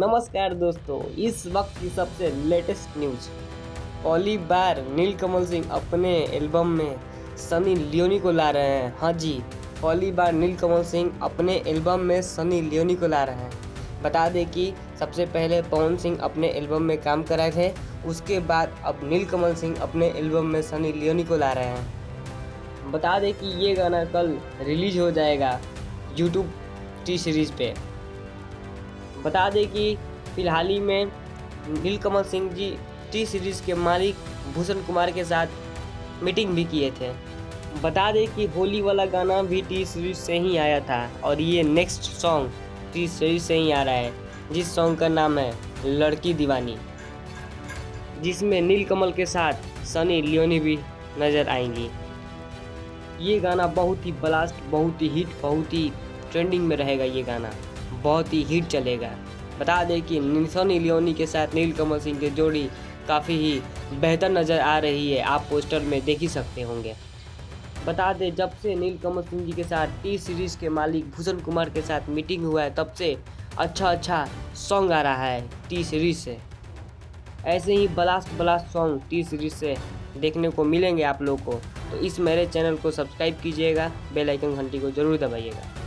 नमस्कार दोस्तों, इस वक्त की सबसे लेटेस्ट न्यूज। पहली बार नीलकमल सिंह अपने एल्बम में सनी लियोनी को ला रहे हैं। हाँ जी, पहली बार नीलकमल सिंह अपने एल्बम में सनी लियोनी को ला रहे हैं। बता दें कि सबसे पहले पवन सिंह अपने एल्बम में काम कर रहे थे, उसके बाद अब नीलकमल सिंह अपने एल्बम में सनी लियोनी को ला रहे हैं। बता दें कि ये गाना कल रिलीज हो जाएगा यूट्यूब टी सीरीज़ पे। बता दें कि फिलहाल ही में नीलकमल सिंह जी टी सीरीज़ के मालिक भूषण कुमार के साथ मीटिंग भी किए थे। बता दें कि होली वाला गाना भी टी सीरीज़ से ही आया था और ये नेक्स्ट सॉन्ग टी सीरीज़ से ही आ रहा है, जिस सॉन्ग का नाम है लड़की दीवानी, जिसमें नीलकमल के साथ सनी लियोनी भी नज़र आएंगी। ये गाना बहुत ही ब्लास्ट, बहुत ही हिट, बहुत ही ट्रेंडिंग में रहेगा। ये गाना बहुत ही हिट चलेगा। बता दें कि सनी लियोनी के साथ नीलकमल सिंह की जोड़ी काफ़ी ही बेहतर नज़र आ रही है, आप पोस्टर में देख ही सकते होंगे। बता दें, जब से नीलकमल सिंह जी के साथ टी सीरीज़ के मालिक भूषण कुमार के साथ मीटिंग हुआ है, तब से अच्छा सॉन्ग आ रहा है टी सीरीज़ से। ऐसे ही ब्लास्ट सॉन्ग टी सीरीज़ से देखने को मिलेंगे आप लोग को। तो इस मेरे चैनल को सब्सक्राइब कीजिएगा, बेल आइकन घंटी को ज़रूर दबाइएगा।